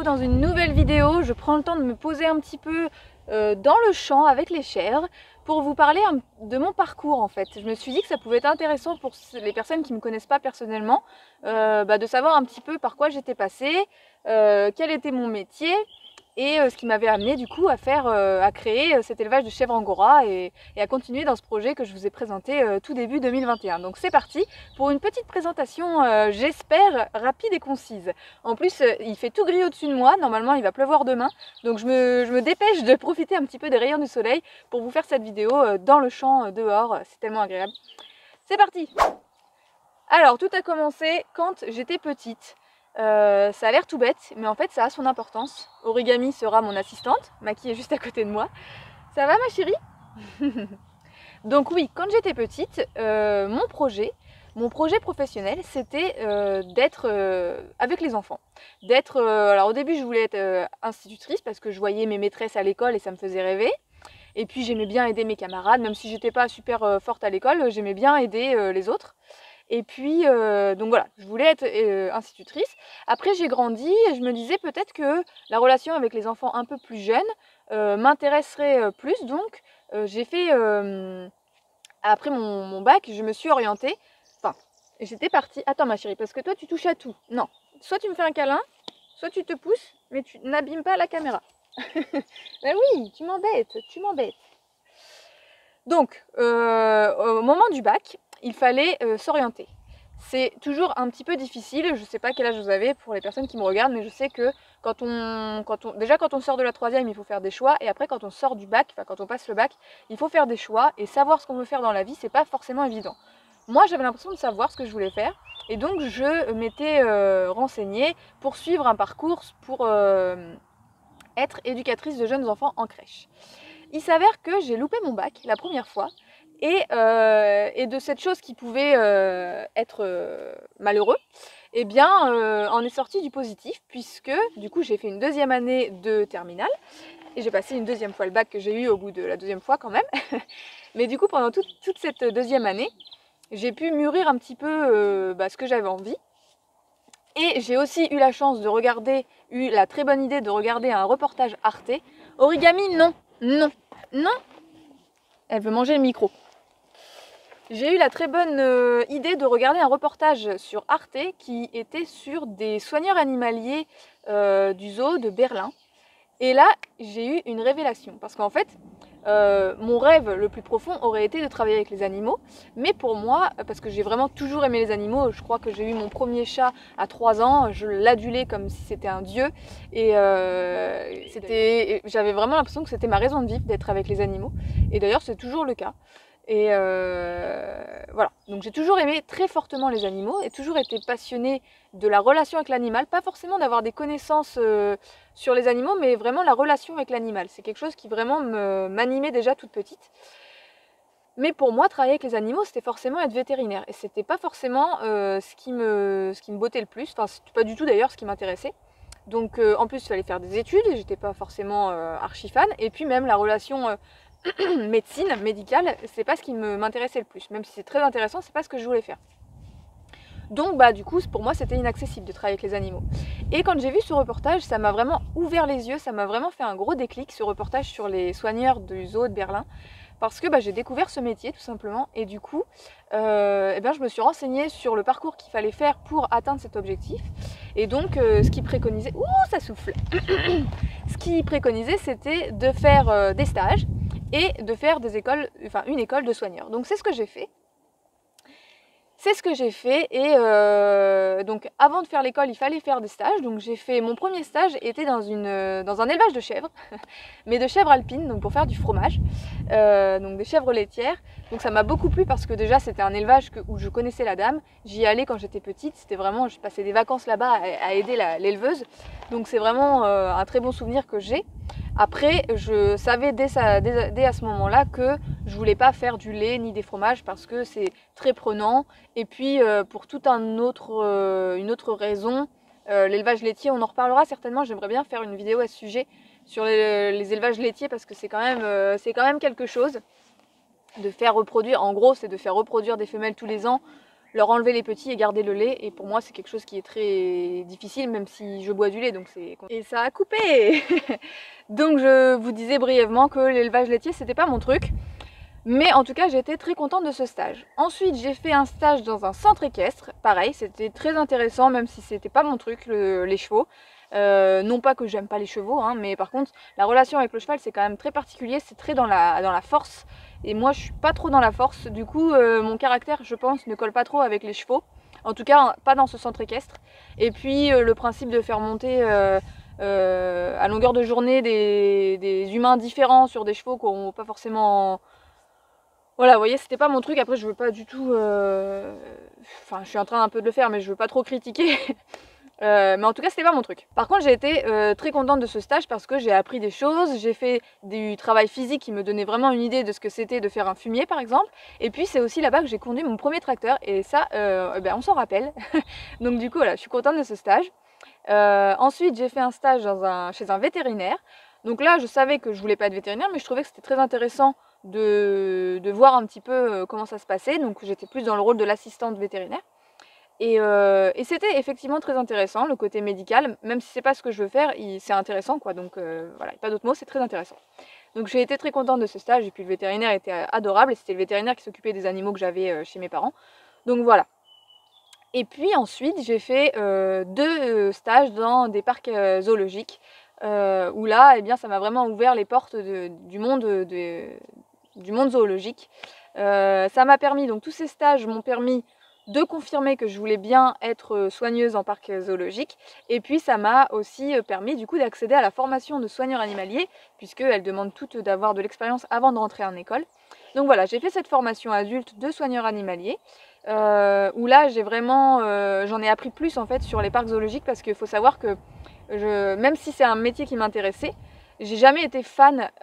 dans une nouvelle vidéo. Je prends le temps de me poser un petit peu dans le champ avec les chèvres pour vous parler de mon parcours en fait. Je me suis dit que ça pouvait être intéressant pour les personnes qui ne me connaissent pas personnellement, de savoir un petit peu par quoi j'étais passée, quel était mon métier et ce qui m'avait amené du coup à créer cet élevage de chèvres angora et à continuer dans ce projet que je vous ai présenté tout début 2021. Donc c'est parti pour une petite présentation, j'espère, rapide et concise. En plus, il fait tout gris au-dessus de moi, normalement il va pleuvoir demain, donc je me dépêche de profiter un petit peu des rayons du soleil pour vous faire cette vidéo dans le champ, dehors, c'est tellement agréable. C'est parti! Alors tout a commencé quand j'étais petite. Ça a l'air tout bête, mais en fait ça a son importance. Origami sera mon assistante, Maki est juste à côté de moi. Ça va ma chérie? Donc oui, quand j'étais petite, mon projet professionnel, c'était d'être avec les enfants. Alors au début je voulais être institutrice parce que je voyais mes maîtresses à l'école et ça me faisait rêver. Et puis j'aimais bien aider mes camarades, même si j'étais pas super forte à l'école, j'aimais bien aider les autres. Et puis, donc voilà, je voulais être institutrice. Après, j'ai grandi et je me disais peut-être que la relation avec les enfants un peu plus jeunes m'intéresserait plus. Donc, j'ai fait, après mon bac, je me suis orientée, enfin, j'étais partie. Attends ma chérie, parce que toi, tu touches à tout. Non, soit tu me fais un câlin, soit tu te pousses, mais tu n'abîmes pas la caméra. Ben oui, tu m'embêtes, tu m'embêtes. Donc, au moment du bac, il fallait s'orienter. C'est toujours un petit peu difficile, je ne sais pas quel âge vous avez pour les personnes qui me regardent, mais je sais que déjà quand on sort de la troisième, il faut faire des choix, et après quand on sort du bac, enfin quand on passe le bac, il faut faire des choix, et savoir ce qu'on veut faire dans la vie, c'est pas forcément évident. Moi j'avais l'impression de savoir ce que je voulais faire, et donc je m'étais renseignée pour suivre un parcours pour être éducatrice de jeunes enfants en crèche. Il s'avère que j'ai loupé mon bac la première fois, et de cette chose qui pouvait être malheureux, eh bien en est sorti du positif, puisque du coup j'ai fait une deuxième année de terminale, et j'ai passé une deuxième fois le bac que j'ai eu au bout de la deuxième fois quand même. Mais du coup pendant toute cette deuxième année, j'ai pu mûrir un petit peu ce que j'avais envie. Et j'ai aussi eu la chance eu la très bonne idée de regarder un reportage Arte. Origami, non, non, non. Elle veut manger le micro. J'ai eu la très bonne idée de regarder un reportage sur Arte qui était sur des soigneurs animaliers du zoo de Berlin. Et là, j'ai eu une révélation. Parce qu'en fait, mon rêve le plus profond aurait été de travailler avec les animaux. Mais pour moi, parce que j'ai vraiment toujours aimé les animaux, je crois que j'ai eu mon premier chat à 3 ans, je l'adulais comme si c'était un dieu. Et j'avais vraiment l'impression que c'était ma raison de vivre, d'être avec les animaux. Et d'ailleurs, c'est toujours le cas. Et voilà, donc j'ai toujours aimé très fortement les animaux et toujours été passionnée de la relation avec l'animal, pas forcément d'avoir des connaissances sur les animaux, mais vraiment la relation avec l'animal. C'est quelque chose qui vraiment m'animait déjà toute petite. Mais pour moi, travailler avec les animaux, c'était forcément être vétérinaire. Et c'était pas forcément ce qui me bottait le plus, enfin c'était pas du tout d'ailleurs ce qui m'intéressait. Donc en plus il fallait faire des études, et j'étais pas forcément archi fan, et puis même la relation médecine, médicale, c'est pas ce qui m'intéressait le plus. Même si c'est très intéressant, c'est pas ce que je voulais faire. Donc du coup, pour moi, c'était inaccessible de travailler avec les animaux. Et quand j'ai vu ce reportage, ça m'a vraiment ouvert les yeux, ça m'a vraiment fait un gros déclic, ce reportage sur les soigneurs du zoo de Berlin. Parce que j'ai découvert ce métier tout simplement, et du coup, je me suis renseignée sur le parcours qu'il fallait faire pour atteindre cet objectif. Et donc, ce qui préconisait... Ouh, ça souffle. Ce qui préconisait, c'était de faire des stages et de faire une école de soigneurs. Donc c'est ce que j'ai fait. Et donc avant de faire l'école, il fallait faire des stages. Donc j'ai fait mon premier stage était dans un élevage de chèvres, mais de chèvres alpines, donc pour faire du fromage, donc des chèvres laitières. Donc ça m'a beaucoup plu parce que déjà c'était un élevage où je connaissais la dame. J'y allais quand j'étais petite, c'était vraiment, je passais des vacances là-bas à aider l'éleveuse. Donc c'est vraiment un très bon souvenir que j'ai. Après, je savais dès à ce moment-là que je voulais pas faire du lait ni des fromages parce que c'est très prenant. Et puis pour toute une autre raison, l'élevage laitier, on en reparlera certainement. J'aimerais bien faire une vidéo à ce sujet sur les élevages laitiers parce que c'est quand même quelque chose de faire reproduire. En gros, c'est de faire reproduire des femelles tous les ans. leur enlever les petits et garder le lait. Et pour moi, c'est quelque chose qui est très difficile, même si je bois du lait, donc c'est... Et ça a coupé. Donc je vous disais brièvement que l'élevage laitier, c'était pas mon truc. Mais en tout cas, j'ai été très contente de ce stage. Ensuite, j'ai fait un stage dans un centre équestre. Pareil, c'était très intéressant, même si c'était pas mon truc, les chevaux. Non pas que j'aime pas les chevaux, hein, mais par contre, la relation avec le cheval, c'est quand même très particulier. C'est très dans la force. Et moi, je suis pas trop dans la force. Du coup, mon caractère, je pense, ne colle pas trop avec les chevaux. En tout cas, pas dans ce centre équestre. Et puis, le principe de faire monter... à longueur de journée des humains différents sur des chevaux qui n'ont pas forcément... Voilà, vous voyez, c'était pas mon truc. Après, je veux pas du tout... Enfin, je suis en train un peu de le faire, mais je veux pas trop critiquer. Mais en tout cas, c'était pas mon truc. Par contre, j'ai été très contente de ce stage parce que j'ai appris des choses. J'ai fait du travail physique qui me donnait vraiment une idée de ce que c'était de faire un fumier, par exemple. Et puis, c'est aussi là-bas que j'ai conduit mon premier tracteur. Et ça, ben, on s'en rappelle. Donc du coup, voilà, je suis contente de ce stage. Ensuite, j'ai fait un stage chez un vétérinaire. Donc là, je savais que je voulais pas être vétérinaire, mais je trouvais que c'était très intéressant de voir un petit peu comment ça se passait. Donc j'étais plus dans le rôle de l'assistante vétérinaire. Et c'était effectivement très intéressant, le côté médical, même si c'est pas ce que je veux faire, c'est intéressant quoi. Donc voilà, pas d'autres mots, c'est très intéressant. Donc j'ai été très contente de ce stage, et puis le vétérinaire était adorable, et c'était le vétérinaire qui s'occupait des animaux que j'avais chez mes parents. Donc voilà. Et puis ensuite, j'ai fait 2 stages dans des parcs zoologiques, où là, eh bien, ça m'a vraiment ouvert les portes du monde zoologique. Ça m'a permis, donc tous ces stages m'ont permis de confirmer que je voulais bien être soigneuse en parc zoologique, et puis ça m'a aussi permis du coup d'accéder à la formation de soigneur animalier, puisqu'elles demandent toutes d'avoir de l'expérience avant de rentrer en école. Donc voilà, j'ai fait cette formation adulte de soigneur animalier, où là j'ai vraiment, j'en ai appris plus en fait sur les parcs zoologiques, parce qu'il faut savoir que même si c'est un métier qui m'intéressait, j'ai jamais été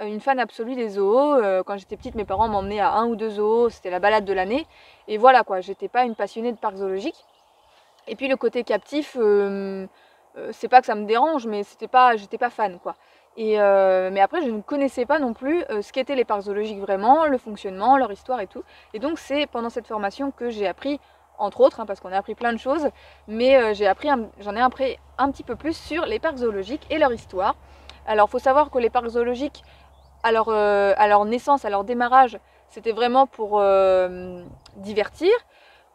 une fan absolue des zoos. Quand j'étais petite, mes parents m'emmenaient à 1 ou 2 zoos, c'était la balade de l'année. Et voilà quoi, j'étais pas une passionnée de parcs zoologiques. Et puis le côté captif, c'est pas que ça me dérange, mais j'étais pas fan quoi. Mais après, je ne connaissais pas non plus ce qu'étaient les parcs zoologiques vraiment, le fonctionnement, leur histoire et tout. Et donc c'est pendant cette formation que j'ai appris, entre autres, hein, parce qu'on a appris plein de choses, mais j'en ai appris un petit peu plus sur les parcs zoologiques et leur histoire. Alors, il faut savoir que les parcs zoologiques, à leur naissance, à leur démarrage, c'était vraiment pour divertir,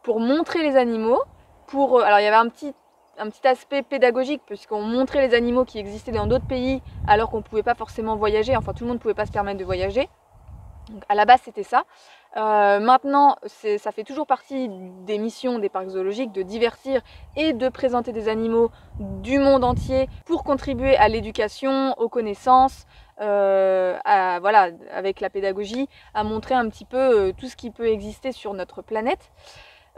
pour montrer les animaux, alors il y avait un petit aspect pédagogique, puisqu'on montrait les animaux qui existaient dans d'autres pays, alors qu'on ne pouvait pas forcément voyager, enfin tout le monde ne pouvait pas se permettre de voyager. Donc à la base c'était ça. Maintenant ça fait toujours partie des missions des parcs zoologiques de divertir et de présenter des animaux du monde entier pour contribuer à l'éducation, aux connaissances, voilà, avec la pédagogie, à montrer un petit peu tout ce qui peut exister sur notre planète.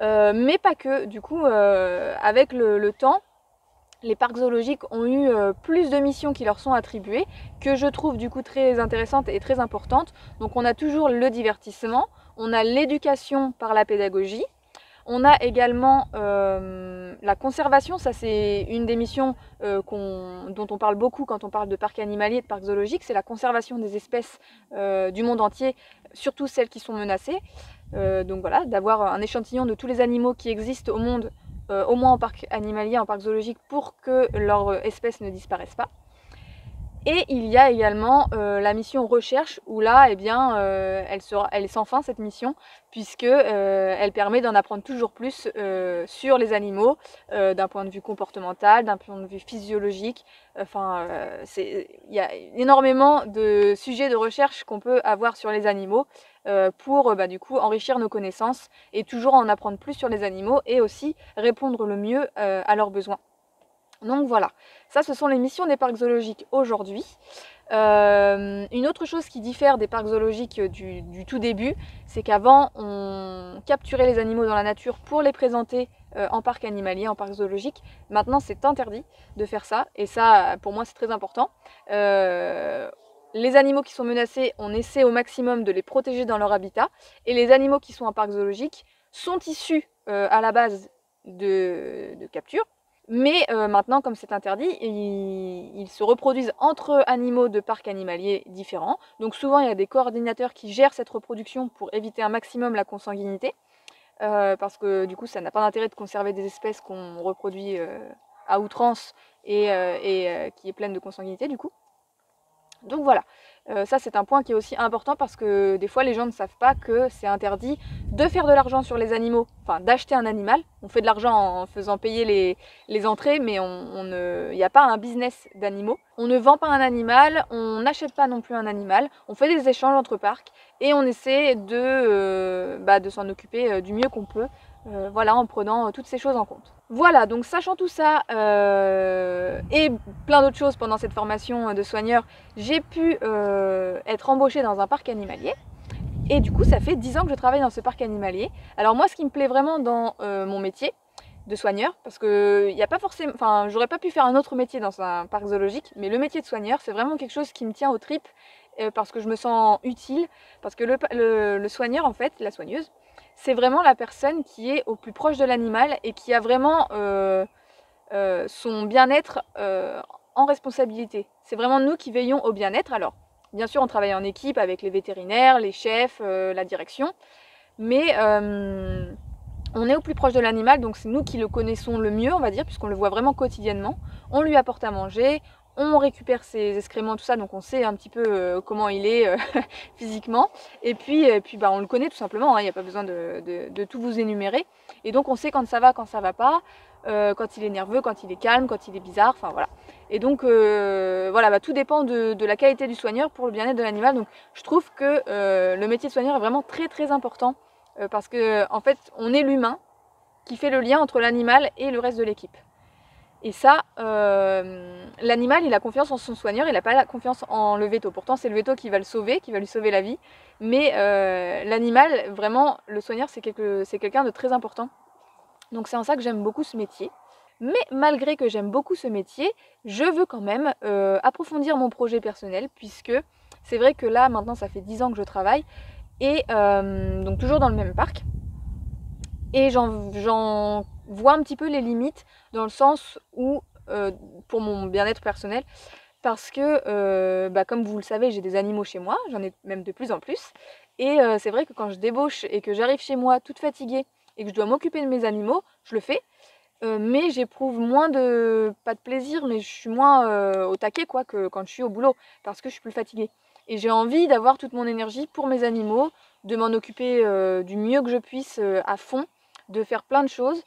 Mais pas que, du coup avec le temps, les parcs zoologiques ont eu plus de missions qui leur sont attribuées, que je trouve du coup très intéressantes et très importantes. Donc on a toujours le divertissement, on a l'éducation par la pédagogie, on a également la conservation. Ça c'est une des missions dont on parle beaucoup quand on parle de parcs animaliers, de parcs zoologiques, c'est la conservation des espèces du monde entier, surtout celles qui sont menacées. Donc voilà, d'avoir un échantillon de tous les animaux qui existent au monde, au moins en parc animalier, en parc zoologique, pour que leur espèce ne disparaisse pas. Et il y a également la mission recherche, où là, eh bien, elle est sans fin cette mission, puisque elle permet d'en apprendre toujours plus sur les animaux, d'un point de vue comportemental, d'un point de vue physiologique. Enfin, il y a énormément de sujets de recherche qu'on peut avoir sur les animaux pour du coup enrichir nos connaissances et toujours en apprendre plus sur les animaux, et aussi répondre le mieux à leurs besoins. Donc voilà, ça ce sont les missions des parcs zoologiques aujourd'hui. Une autre chose qui diffère des parcs zoologiques du tout début, c'est qu'avant on capturait les animaux dans la nature pour les présenter en parc animalier, en parc zoologique. Maintenant c'est interdit de faire ça, et ça pour moi c'est très important. Les animaux qui sont menacés, on essaie au maximum de les protéger dans leur habitat, et les animaux qui sont en parc zoologique sont issus à la base de capture. Mais maintenant, comme c'est interdit, ils se reproduisent entre animaux de parcs animaliers différents. Donc souvent, il y a des coordinateurs qui gèrent cette reproduction pour éviter un maximum la consanguinité. parce que du coup ça n'a pas d'intérêt de conserver des espèces qu'on reproduit à outrance et qui est pleine de consanguinité du coup. Donc voilà, ça c'est un point qui est aussi important parce que des fois les gens ne savent pas que c'est interdit de faire de l'argent sur les animaux, enfin d'acheter un animal. On fait de l'argent en faisant payer les entrées, mais il n'y a pas un business d'animaux. On ne vend pas un animal, on n'achète pas non plus un animal, on fait des échanges entre parcs et on essaie de s'en occuper du mieux qu'on peut, voilà, en prenant toutes ces choses en compte. Voilà, donc sachant tout ça et plein d'autres choses pendant cette formation de soigneur, j'ai pu être embauchée dans un parc animalier. Et du coup, ça fait 10 ans que je travaille dans ce parc animalier. Alors moi, ce qui me plaît vraiment dans mon métier de soigneur, parce que il y a pas forcément, enfin, j'aurais pas pu faire un autre métier dans un parc zoologique, mais le métier de soigneur, c'est vraiment quelque chose qui me tient aux tripes, parce que je me sens utile, parce que le soigneur, en fait, la soigneuse, c'est vraiment la personne qui est au plus proche de l'animal et qui a vraiment son bien-être en responsabilité. C'est vraiment nous qui veillons au bien-être. Alors, bien sûr, on travaille en équipe avec les vétérinaires, les chefs, la direction, mais on est au plus proche de l'animal, donc c'est nous qui le connaissons le mieux, on va dire, puisqu'on le voit vraiment quotidiennement. On lui apporte à manger, on récupère ses excréments, tout ça, donc on sait un petit peu comment il est physiquement. Et puis bah, on le connaît tout simplement, il n'y a pas besoin de tout vous énumérer. Et donc on sait quand ça va pas, quand il est nerveux, quand il est calme, quand il est bizarre, enfin voilà. Et donc voilà, bah, tout dépend de la qualité du soigneur pour le bien-être de l'animal. Donc je trouve que le métier de soigneur est vraiment très très important parce que en fait on est l'humain qui fait le lien entre l'animal et le reste de l'équipe. Et ça, l'animal, il a confiance en son soigneur, il n'a pas la confiance en le veto. Pourtant, c'est le veto qui va le sauver, qui va lui sauver la vie. Mais l'animal, vraiment, le soigneur, c'est quelqu'un de très important. Donc c'est en ça que j'aime beaucoup ce métier. Mais malgré que j'aime beaucoup ce métier, je veux quand même approfondir mon projet personnel, puisque c'est vrai que là, maintenant, ça fait 10 ans que je travaille, et donc toujours dans le même parc. Et j'en vois un petit peu les limites dans le sens où, pour mon bien-être personnel, parce que, bah, comme vous le savez, j'ai des animaux chez moi, j'en ai même de plus en plus. Et c'est vrai que quand je débauche et que j'arrive chez moi toute fatiguée et que je dois m'occuper de mes animaux, je le fais. Mais j'éprouve moins pas de plaisir, mais je suis moins au taquet quoi, que quand je suis au boulot, parce que je suis plus fatiguée. Et j'ai envie d'avoir toute mon énergie pour mes animaux, de m'en occuper du mieux que je puisse à fond, de faire plein de choses.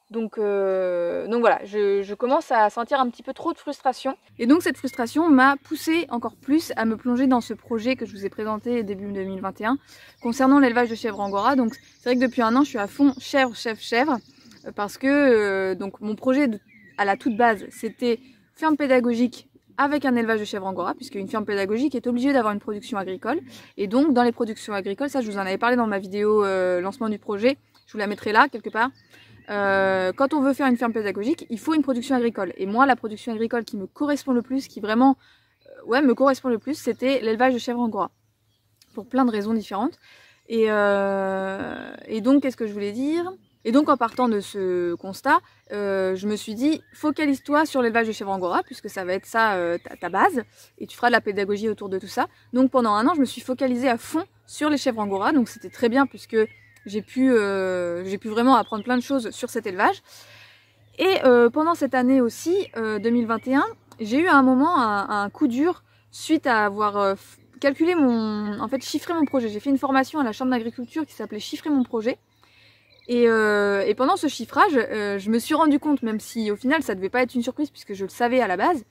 Donc voilà, je commence à sentir un petit peu trop de frustration. Et donc cette frustration m'a poussée encore plus à me plonger dans ce projet que je vous ai présenté début 2021 concernant l'élevage de chèvres angora. Donc c'est vrai que depuis un an je suis à fond chèvre, parce que donc mon projet à la toute base c'était ferme pédagogique avec un élevage de chèvres angora, puisque une ferme pédagogique est obligée d'avoir une production agricole. Et donc dans les productions agricoles, ça je vous en avais parlé dans ma vidéo lancement du projet, je vous la mettrai là quelque part. Quand on veut faire une ferme pédagogique, il faut une production agricole. Et moi, la production agricole qui me correspond le plus, qui vraiment me correspond le plus, c'était l'élevage de chèvres angora. Pour plein de raisons différentes. Et donc, qu'est-ce que je voulais dire ? Et donc, en partant de ce constat, je me suis dit, focalise-toi sur l'élevage de chèvres angora, puisque ça va être ça ta base, et tu feras de la pédagogie autour de tout ça. Donc, pendant un an, je me suis focalisée à fond sur les chèvres angora, donc c'était très bien, puisque j'ai pu vraiment apprendre plein de choses sur cet élevage. Et pendant cette année aussi, 2021, j'ai eu à un moment un coup dur suite à avoir calculé chiffré mon projet. J'ai fait une formation à la Chambre d'agriculture qui s'appelait Chiffrer mon projet. Et pendant ce chiffrage, je me suis rendu compte, même si au final ça devait pas être une surprise puisque je le savais à la base,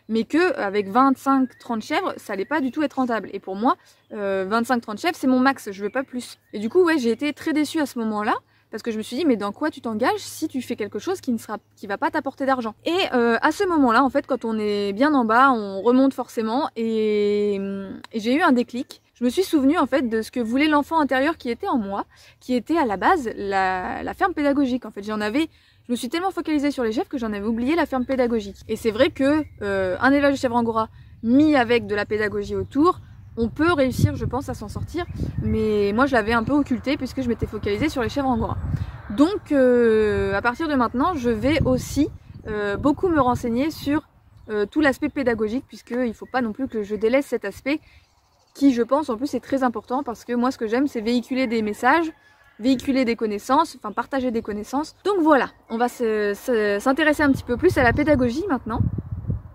mais que avec 25-30 chèvres, ça allait pas du tout être rentable. Et pour moi, 25-30 chèvres, c'est mon max, je veux pas plus. Et du coup, ouais, j'ai été très déçue à ce moment-là, parce que je me suis dit, mais dans quoi tu t'engages si tu fais quelque chose qui va pas t'apporter d'argent? Et à ce moment-là, en fait, quand on est bien en bas, on remonte forcément, et j'ai eu un déclic. Je me suis souvenue en fait de ce que voulait l'enfant intérieur qui était en moi, qui était à la base la ferme pédagogique. En fait, je me suis tellement focalisée sur les chèvres que j'en avais oublié la ferme pédagogique. Et c'est vrai que un élevage de chèvres angora mis avec de la pédagogie autour, on peut réussir, je pense, à s'en sortir. Mais moi, je l'avais un peu occulté puisque je m'étais focalisée sur les chèvres angora. Donc, à partir de maintenant, je vais aussi beaucoup me renseigner sur tout l'aspect pédagogique, puisqu'il ne faut pas non plus que je délaisse cet aspect qui, je pense, en plus est très important, parce que moi, ce que j'aime, c'est véhiculer des messages véhiculer des connaissances, enfin partager des connaissances. Donc voilà, on va s'intéresser un petit peu plus à la pédagogie maintenant,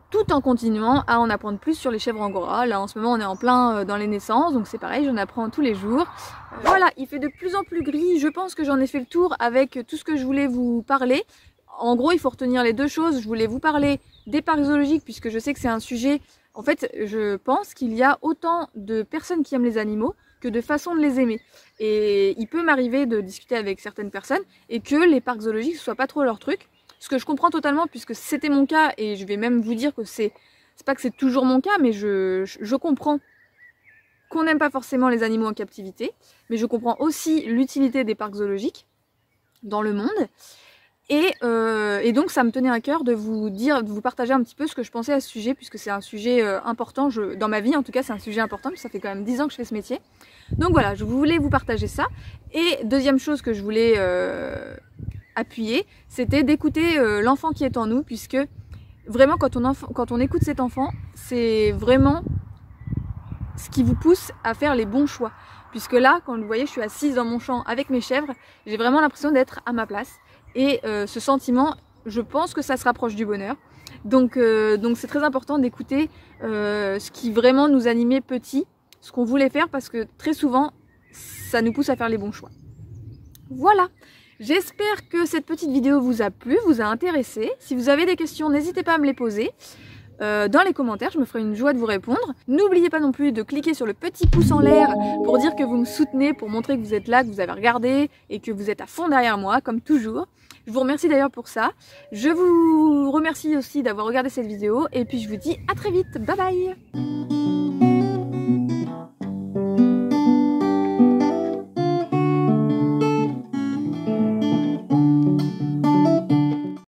tout en continuant à en apprendre plus sur les chèvres angora. Là en ce moment on est en plein dans les naissances, donc c'est pareil, j'en apprends tous les jours. Voilà, il fait de plus en plus gris, je pense que j'en ai fait le tour avec tout ce que je voulais vous parler. En gros, il faut retenir les deux choses. Je voulais vous parler des parcs zoologiques puisque je sais que c'est un sujet... En fait, je pense qu'il y a autant de personnes qui aiment les animaux que de façons de les aimer. Et il peut m'arriver de discuter avec certaines personnes et que les parcs zoologiques ne soient pas trop leur truc. Ce que je comprends totalement puisque c'était mon cas, et je vais même vous dire que c'est pas que c'est toujours mon cas, mais je comprends qu'on n'aime pas forcément les animaux en captivité, mais je comprends aussi l'utilité des parcs zoologiques dans le monde. Et donc ça me tenait à cœur de vous dire, de vous partager un petit peu ce que je pensais à ce sujet, puisque c'est un sujet important, dans ma vie en tout cas c'est un sujet important, puisque ça fait quand même 10 ans que je fais ce métier. Donc voilà, je voulais vous partager ça. Et deuxième chose que je voulais appuyer, c'était d'écouter l'enfant qui est en nous, puisque vraiment quand on écoute cet enfant, c'est vraiment ce qui vous pousse à faire les bons choix. Puisque là, quand vous voyez, je suis assise dans mon champ avec mes chèvres, j'ai vraiment l'impression d'être à ma place. Et ce sentiment, je pense que ça se rapproche du bonheur. Donc c'est très important d'écouter ce qui vraiment nous animait petit, ce qu'on voulait faire, parce que très souvent, ça nous pousse à faire les bons choix. Voilà, j'espère que cette petite vidéo vous a plu, vous a intéressé. Si vous avez des questions, n'hésitez pas à me les poser dans les commentaires, je me ferai une joie de vous répondre. N'oubliez pas non plus de cliquer sur le petit pouce en l'air pour dire que vous me soutenez, pour montrer que vous êtes là, que vous avez regardé et que vous êtes à fond derrière moi, comme toujours. Je vous remercie d'ailleurs pour ça. Je vous remercie aussi d'avoir regardé cette vidéo et puis je vous dis à très vite. Bye bye!